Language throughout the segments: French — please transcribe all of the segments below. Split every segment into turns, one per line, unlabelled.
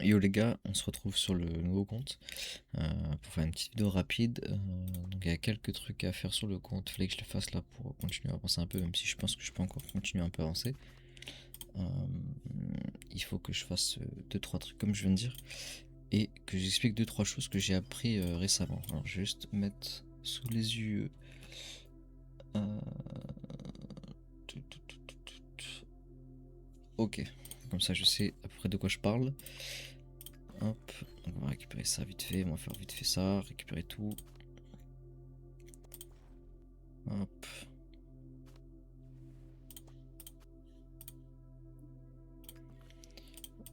Yo les gars, on se retrouve sur le nouveau compte pour faire une petite vidéo rapide. Donc il y a quelques trucs à faire sur le compte, fallait que je le fasse là pour continuer à avancer un peu, même si je pense que je peux encore continuer un peu à avancer. Euh, il faut que je fasse 2-3 trucs comme je viens de dire et que j'explique 2-3 choses que j'ai appris récemment. Alors je vais juste mettre sous les yeux. Ok, comme ça je sais à peu près de quoi je parle. Hop, donc on va récupérer ça vite fait, on va faire vite fait ça, récupérer tout. Hop.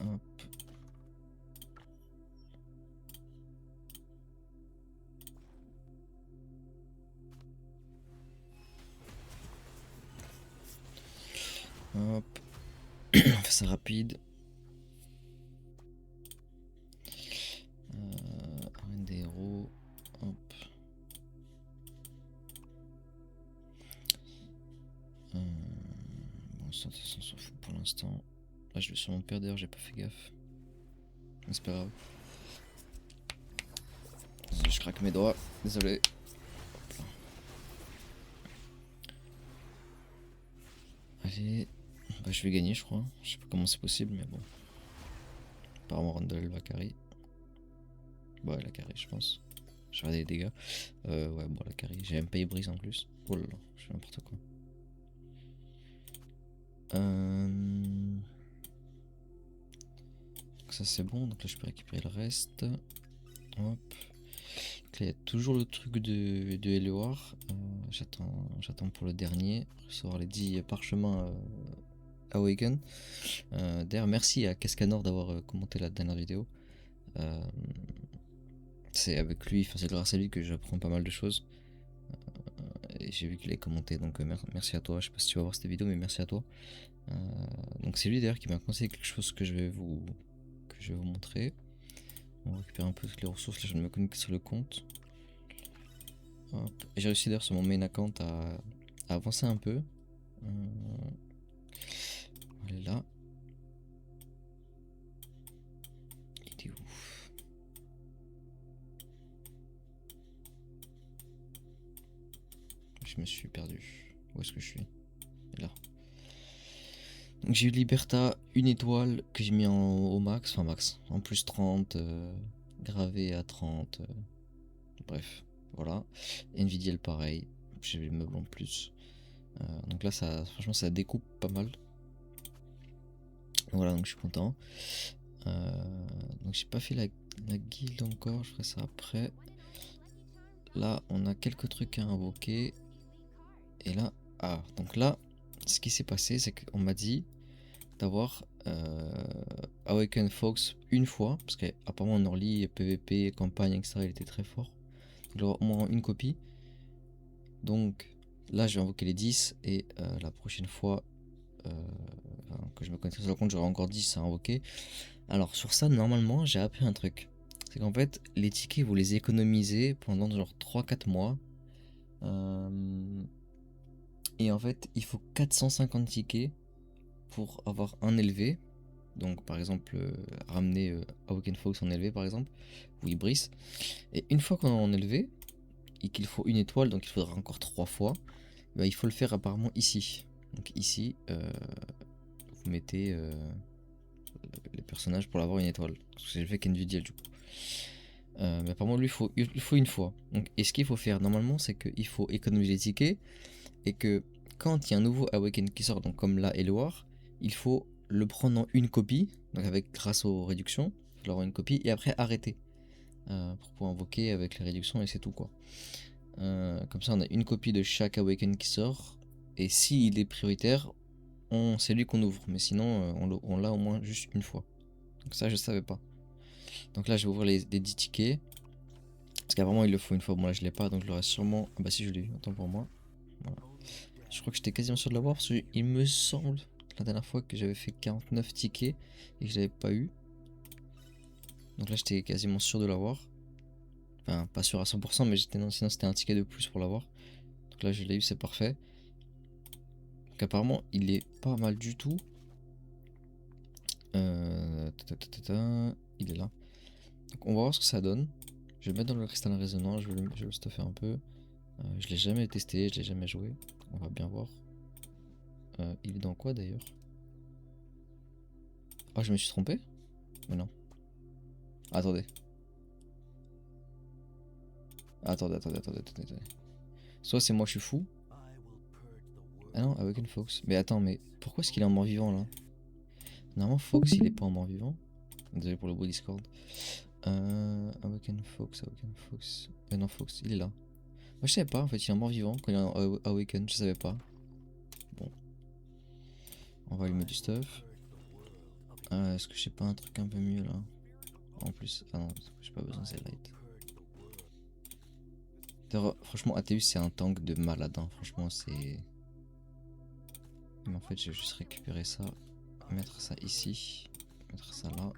Hop. Hop. On fait ça rapide. Arène des héros. Hop. Bon, ça on s'en fout pour l'instant. Là, je vais sur mon père d'ailleurs, j'ai pas fait gaffe. Mais c'est pas grave. Je craque mes doigts. Désolé. Allez. Bah, je vais gagner, je crois. Je sais pas comment c'est possible, mais bon. Apparemment, Randall va carry. Bah, elle a carry, je pense. Je regarde les dégâts. Ouais, bon, elle a carry. J'ai même pas eu brise en plus. Oh là là, je fais n'importe quoi. Ça c'est bon, donc là je peux récupérer le reste. Hop. Donc là il y a toujours le truc de Eloar. J'attends pour le dernier. Recevoir les 10 parchemins Awaken. D'ailleurs merci à Cascanor d'avoir commenté la dernière vidéo. C'est avec lui, c'est grâce à lui que j'apprends pas mal de choses. Et j'ai vu qu'il a commenté, donc merci à toi. Je sais pas si tu vas voir cette vidéo, mais merci à toi. Donc c'est lui d'ailleurs qui m'a conseillé quelque chose que je vais vous montrer. On va récupérer un peu toutes les ressources. Là je viens de me connecter sur le compte. J'ai réussi d'ailleurs sur mon main account à avancer un peu. Elle est là. Il était où? Je me suis perdu. Où est-ce que je suis? Là. Donc j'ai eu Liberta, une étoile que j'ai mis au max, enfin max, en plus 30, gravé à 30. Bref, voilà. Nvidia pareil, j'ai le meuble en plus. Donc là, ça, franchement, ça découpe pas mal. Voilà, donc je suis content. Donc j'ai pas fait la guilde encore, je ferai ça après. Là, on a quelques trucs à invoquer. Et là, donc là, ce qui s'est passé, c'est qu'on m'a dit d'avoir Awaken Fox une fois, parce qu'apparemment en early, PVP, campagne, etc., il était très fort. Il aura au moins une copie. Donc là, je vais invoquer les 10 et la prochaine fois que je me connecterai sur le compte, j'aurai encore 10 à invoquer. Alors sur ça, normalement, j'ai appris un truc. C'est qu'en fait, les tickets, vous les économisez pendant genre 3-4 mois. Et en fait, il faut 450 tickets pour avoir un élevé. Donc par exemple, ramener Awaken Fox en élevé par exemple, ou Ibris. Et une fois qu'on est en élevé, et qu'il faut une étoile, donc il faudra encore 3 fois, bah, il faut le faire apparemment ici. Donc ici, vous mettez les personnages pour l'avoir une étoile. Parce que c'est le fait qu'NVIDIA du coup. Mais apparemment lui il faut une fois. Donc, et ce qu'il faut faire normalement, c'est qu'il faut économiser les tickets et que quand il y a un nouveau Awaken qui sort, donc comme là Eloar, il faut le prendre en une copie, donc grâce aux réductions, il faut avoir une copie et après arrêter pour pouvoir invoquer avec les réductions et c'est tout quoi. Comme ça on a une copie de chaque Awaken qui sort et s'il est prioritaire, c'est lui qu'on ouvre, mais sinon on l'a au moins juste une fois. Donc ça je savais pas. Donc là je vais ouvrir les 10 tickets. Parce qu'apparemment il le faut une fois, bon là je l'ai pas donc je l'aurai sûrement. Ah bah si je l'ai eu, autant pour moi. Voilà. Je crois que j'étais quasiment sûr de l'avoir parce qu'il me semble la dernière fois que j'avais fait 49 tickets et que je l'avais pas eu. Donc là j'étais quasiment sûr de l'avoir. Enfin pas sûr à 100% mais sinon c'était un ticket de plus pour l'avoir. Donc là je l'ai eu, c'est parfait. Donc apparemment il est pas mal du tout. Il est là. Donc on va voir ce que ça donne. Je vais le mettre dans le cristal résonnant, je vais le stuffer un peu. Je l'ai jamais testé, je l'ai jamais joué. On va bien voir. Il est dans quoi d'ailleurs? Ah, je me suis trompé? Mais non. Attendez. Attendez. Soit c'est moi je suis fou. Ah non, Awaken Fox. Mais attends, mais pourquoi est-ce qu'il est en mort vivant là? Normalement Fox il est pas en mort vivant. Désolé pour le beau Discord. Awaken Fox. Non, Fox, il est là. Moi je savais pas en fait, il est en mort vivant quand il est en Awaken, je savais pas. Bon. On va allumer du stuff. Est-ce que j'ai pas un truc un peu mieux là? En plus, ah non, j'ai pas besoin de ces lights. Franchement, Athéus c'est un tank de malade, hein. Franchement c'est... Mais en fait je vais juste récupérer ça, mettre ça ici, mettre ça là,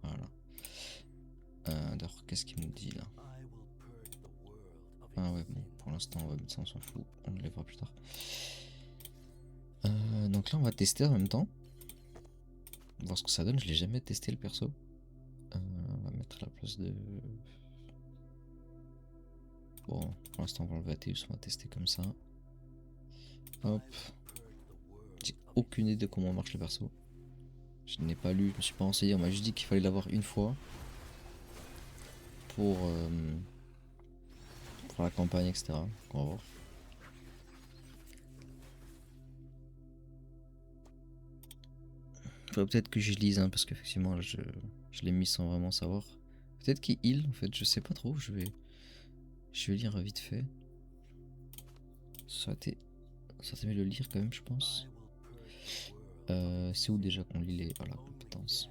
voilà. D'ailleurs qu'est-ce qu'il nous dit là? Ah ouais bon, pour l'instant on va mettre ça, on s'en fout, on les verra plus tard. Donc là on va tester en même temps, voir ce que ça donne, je l'ai jamais testé le perso. On va mettre la place de... Bon, pour l'instant on va enlever Athéus, on va tester comme ça. Hop. J'ai aucune idée de comment marche le perso. Je n'ai pas lu, je me suis pas renseigné, on m'a juste dit qu'il fallait l'avoir une fois. Pour la campagne, etc. On va voir. Faudrait peut-être que je lise, hein, parce qu'effectivement là je l'ai mis sans vraiment savoir. Peut-être qu'il heal en fait, je sais pas trop, je vais lire vite fait. Ça aurait le lire quand même je pense. C'est où déjà qu'on lit les... Voilà, compétences.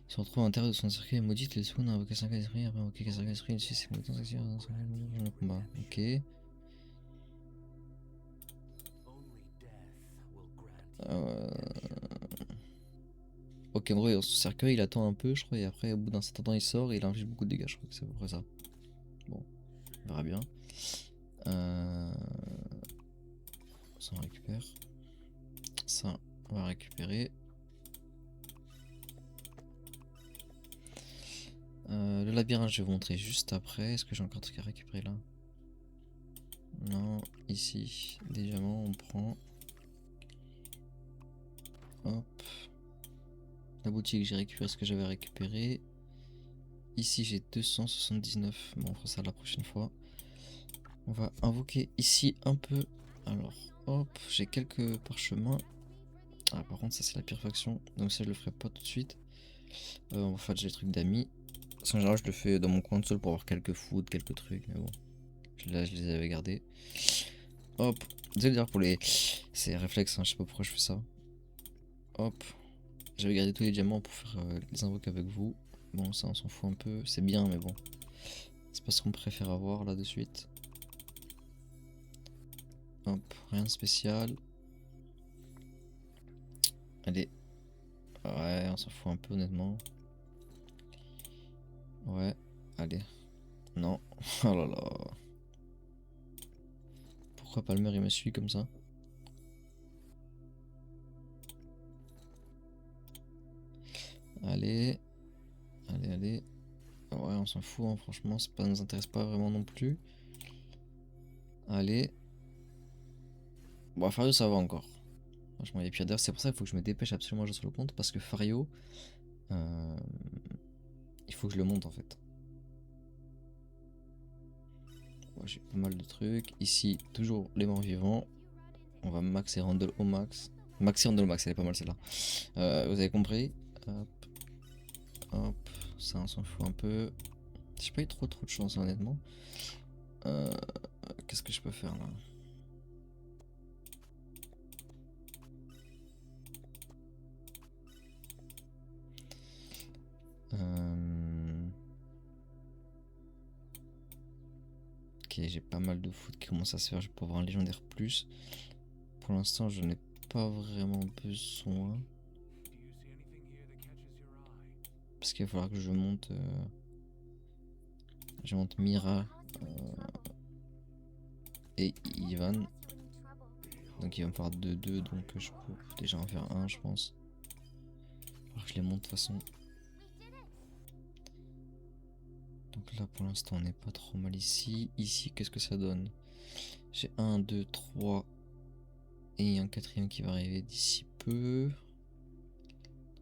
Se retrouve à l'intérieur de son circuit maudit, les secondes invoquer 5 esprits, après invoquer 5 esprits, ici c'est compétences actives dans le combat. Ok. Ok, en gros, dans son cercueil, il attend un peu, je crois, et après, au bout d'un certain temps, il sort et il inflige beaucoup de dégâts. Je crois que c'est à peu près ça. Bon, on verra bien. Ça, on récupère. Ça, on va récupérer. Le labyrinthe, je vais vous montrer juste après. Est-ce que j'ai encore un truc à récupérer là? Non, ici, des diamants, on prend. Hop. La boutique, j'ai récupéré ce que j'avais récupéré. Ici, j'ai 279. Bon, on fera ça la prochaine fois. On va invoquer ici un peu. Alors, hop, j'ai quelques parchemins. Ah, par contre, ça c'est la pire faction. Donc, ça, je le ferai pas tout de suite. On va faire déjà les trucs d'amis. Parce qu'en général, je le fais dans mon coin de seul pour avoir quelques food, quelques trucs. Mais bon, là, je les avais gardés. Hop, désolé d'ailleurs pour les. C'est réflexe, hein, je sais pas pourquoi je fais ça. Hop, j'avais gardé tous les diamants pour faire les invoques avec vous. Bon, ça, on s'en fout un peu. C'est bien, mais bon. C'est pas ce qu'on préfère avoir là de suite. Hop, rien de spécial. Allez. Ouais, on s'en fout un peu honnêtement. Ouais, allez. Non. Oh là là. Pourquoi Palmer il me suit comme ça? Allez. Allez. Ouais, on s'en fout, hein, franchement, ça nous intéresse pas vraiment non plus. Allez. Bon, Fario, ça va encore. Franchement, il est pire. D'ailleurs, c'est pour ça qu'il faut que je me dépêche absolument sur le compte. Parce que Fario, il faut que je le monte en fait. Ouais, j'ai pas mal de trucs. Ici, toujours les morts vivants. On va maxer Randall au max. Maxi Randall au max, elle est pas mal celle-là. Vous avez compris? Hop. Hop. Ça, on s'en fout un peu. J'ai pas eu trop de chance, honnêtement. Qu'est-ce que je peux faire là? Ok, j'ai pas mal de foot qui commence à se faire. Je vais pouvoir avoir un légendaire plus. Pour l'instant, je n'ai pas vraiment besoin. Parce qu'il va falloir que je monte. Je monte Mira et Ivan. Donc il va me faire 2-2, donc je peux déjà en faire un, je pense. Alors que je les monte de toute façon. Donc là pour l'instant on n'est pas trop mal ici. Ici qu'est-ce que ça donne? J'ai 1, 2, 3 et un quatrième qui va arriver d'ici peu.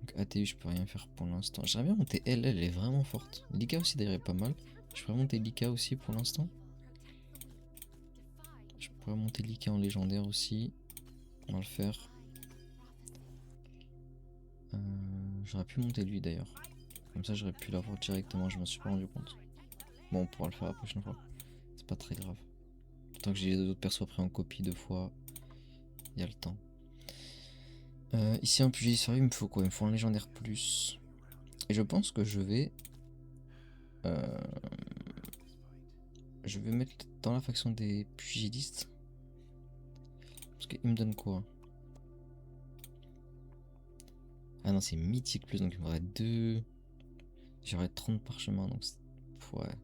Donc ATU je peux rien faire pour l'instant. J'aimerais bien monter elle, elle est vraiment forte. Lika aussi d'ailleurs est pas mal. Je pourrais monter Lika aussi pour l'instant. Je pourrais monter Lika en légendaire aussi. On va le faire. J'aurais pu monter lui d'ailleurs. Comme ça j'aurais pu l'avoir directement, je m'en suis pas rendu compte. Bon on pourra le faire la prochaine fois. C'est pas très grave. Tant que j'ai les autres persos pris en copie 2 fois, il y a le temps. Ici en PG sérieux il me faut quoi? Il me faut un légendaire plus. Et je pense que je vais mettre dans la faction des pugilistes. Parce qu'il me donne quoi? Ah non c'est mythique plus donc il me faudrait 2. J'aurais 30 parchemins donc ouais.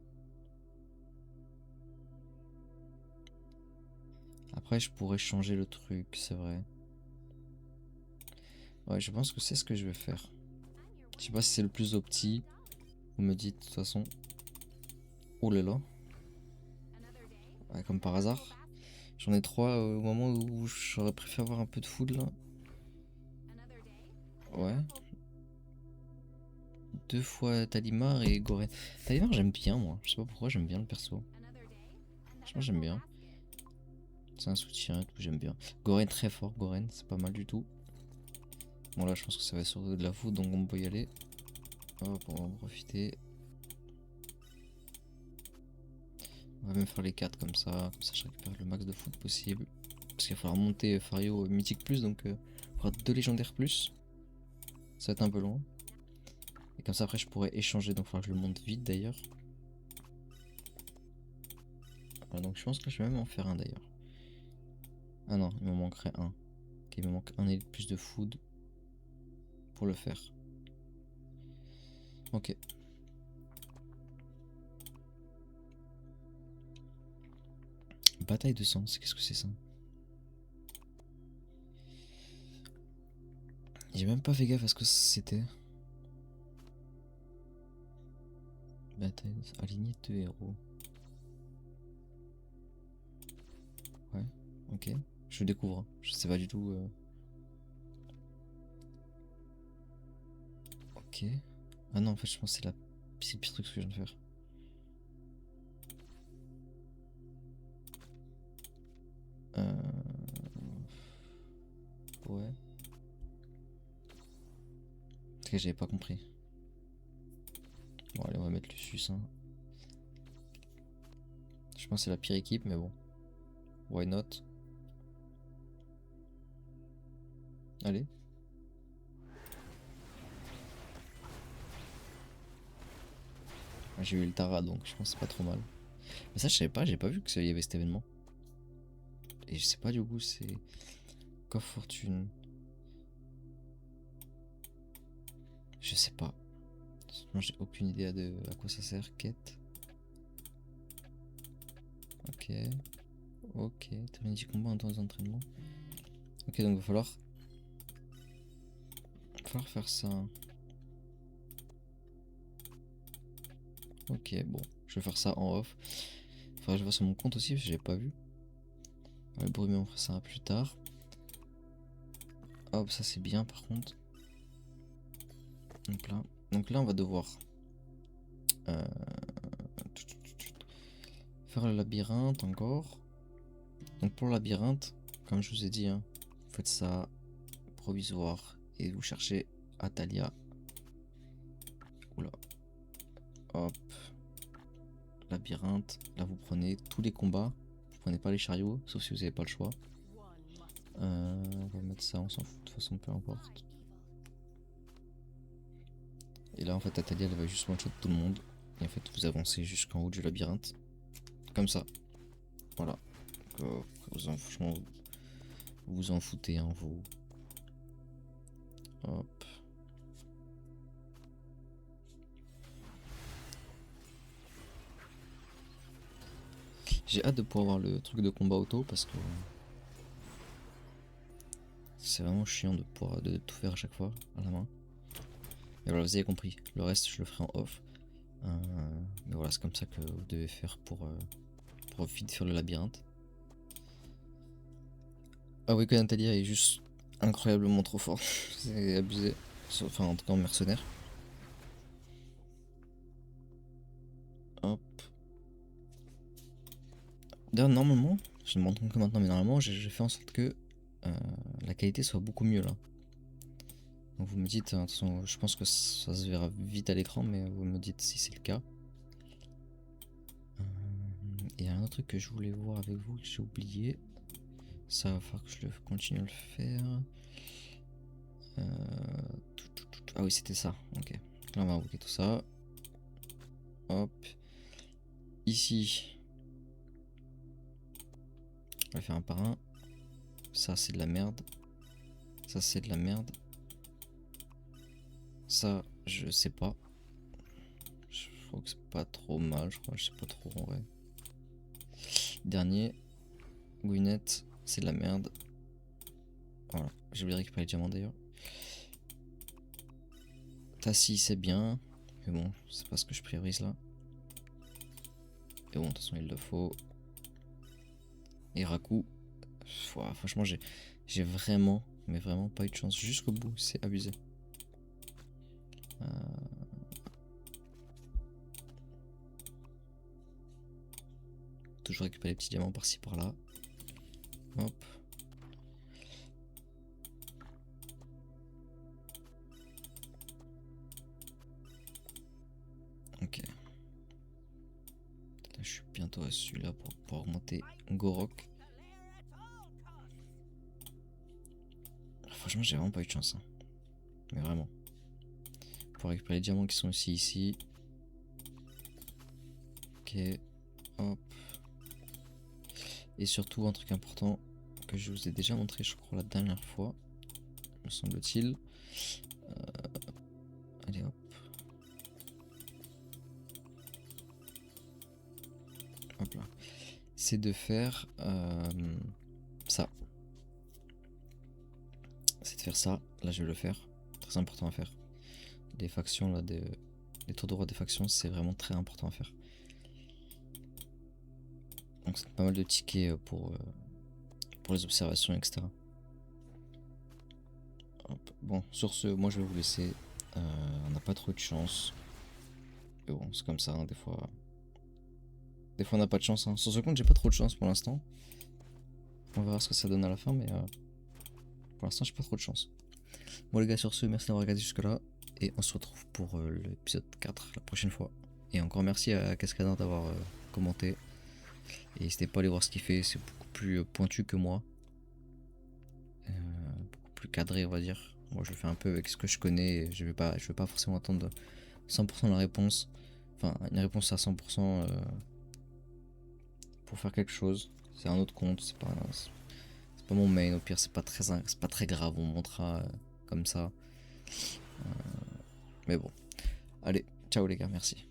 Après je pourrais changer le truc, c'est vrai. Ouais je pense que c'est ce que je vais faire. Je sais pas si c'est le plus opti. Vous me dites de toute façon. Oh là là. Ouais, comme par hasard. J'en ai 3 au moment où j'aurais préféré avoir un peu de food là. Ouais. 2 fois Talimar et Goren. Talimar j'aime bien moi. Je sais pas pourquoi j'aime bien le perso. Franchement j'aime bien. C'est un soutien et tout, j'aime bien. Goren très fort, Goren, c'est pas mal du tout. Bon là je pense que ça va être sur de la food donc on peut y aller. Hop, on va en profiter. On va même faire les 4 comme ça je récupère le max de food possible. Parce qu'il va falloir monter Fario mythique plus donc il faudra 2 légendaires plus. Ça va être un peu long. Et comme ça après je pourrais échanger donc il faudra que je le monte vite d'ailleurs. Voilà, donc je pense que je vais même en faire un d'ailleurs. Ah non, il me manquerait un. Ok, il me manque un élite plus de food pour le faire. Ok. Bataille de sens, qu'est-ce que c'est ça? J'ai même pas fait gaffe à ce que c'était. Bataille de sens. Aligner 2 héros. Ouais, ok. Je découvre. Hein. Je sais pas du tout. Ok. Ah non, en fait, je pense que c'est le pire truc que je viens de faire. Ouais. Parce que j'avais pas compris. Bon, allez, on va mettre Lucius. Hein. Je pense que c'est la pire équipe, mais bon. Why not? Allez. J'ai eu le Tara, donc je pense que c'est pas trop mal. Mais ça, je savais pas, j'ai pas vu qu'il y avait cet événement. Et je sais pas du coup, c'est. Coffre fortune. Je sais pas. Moi, j'ai aucune idée à quoi ça sert. Quête. Ok. Ok. Terminer du combat en temps d'entraînement. Ok, donc va falloir faire ça. Ok, bon. Je vais faire ça en off. Faudra que je vois sur mon compte aussi, parce que j'ai pas vu. Le bruit, on fera ça plus tard. Hop, ça c'est bien par contre. Donc là on va devoir euh, faire le labyrinthe encore. Donc pour le labyrinthe, comme je vous ai dit, hein, vous faites ça provisoire et vous cherchez Atalia. Oula. Hop. Labyrinthe. Là vous prenez tous les combats. Vous prenez pas les chariots, sauf si vous n'avez pas le choix. On va mettre ça, on s'en fout de toute façon, peu importe. Et là en fait Atalia elle va juste one shot tout le monde. Et en fait vous avancez jusqu'en haut du labyrinthe. Comme ça. Voilà. Franchement, vous vous en foutez, hein, vous. Hop. J'ai hâte de pouvoir voir le truc de combat auto parce que c'est vraiment chiant de tout faire à chaque fois à la main. Mais voilà, vous avez compris. Le reste, je le ferai en off. Mais voilà, c'est comme ça que vous devez faire pour vite faire le labyrinthe. Ah oui, que Natalia est juste incroyablement trop fort. C'est abusé. Enfin, en tout cas, en mercenaire. Hop. D'ailleurs, normalement, je ne me rends compte que maintenant, mais normalement, j'ai fait en sorte que la qualité soit beaucoup mieux là. Donc vous me dites, de toute façon, je pense que ça se verra vite à l'écran, mais vous me dites si c'est le cas. Et il y a un autre truc que je voulais voir avec vous que j'ai oublié. Ça va falloir que je continue à le faire. Ah oui, c'était ça. Ok. Là, on va invoquer tout ça. Hop. Ici. On va faire un par un. Ça, c'est de la merde. Ça, c'est de la merde. Ça, je sais pas. Je crois que c'est pas trop mal, je crois. Je sais pas trop en vrai. Dernier. Gwyneth, c'est de la merde. Voilà. J'ai oublié de récupérer les diamants d'ailleurs. Tassi, c'est bien. Mais bon, c'est pas ce que je priorise là. Et bon, de toute façon, il le faut. Et Raku. Franchement, j'ai vraiment, mais vraiment pas eu de chance jusqu'au bout. C'est abusé. Toujours récupérer les petits diamants par-ci par-là. Hop. Ok. Là, je suis bientôt à celui-là pour pouvoir augmenter Gorok. Franchement, j'ai vraiment pas eu de chance. Hein. Mais vraiment. Pour récupérer les diamants qui sont aussi ici. Ok. Hop. Et surtout, un truc important que je vous ai déjà montré, je crois, la dernière fois. Me semble-t-il. Allez, hop. Hop là. C'est de faire ça. C'est de faire ça. Là, je vais le faire. Très important à faire. Les factions, là, les tours de roi des factions, c'est vraiment très important à faire. Donc, c'est pas mal de tickets pour les observations, etc. Hop. Bon, sur ce, moi, je vais vous laisser. On n'a pas trop de chance. Mais bon, c'est comme ça, hein, des fois. Des fois, on n'a pas de chance. Hein. Sur ce compte, j'ai pas trop de chance pour l'instant. On verra ce que ça donne à la fin, mais pour l'instant, j'ai pas trop de chance. Bon, les gars, sur ce, merci d'avoir regardé jusque-là. Et on se retrouve pour l'épisode 4 la prochaine fois. Et encore merci à Cascadin d'avoir commenté. Et n'hésitez pas à aller voir ce qu'il fait, c'est beaucoup plus pointu que moi. Beaucoup plus cadré, on va dire. Moi, je le fais un peu avec ce que je connais. Et je vais pas forcément attendre 100% la réponse. Enfin, une réponse à 100% pour faire quelque chose. C'est un autre compte, c'est pas mon main. Au pire, c'est pas très grave, on montrera comme ça. Mais bon. Allez, ciao les gars, merci.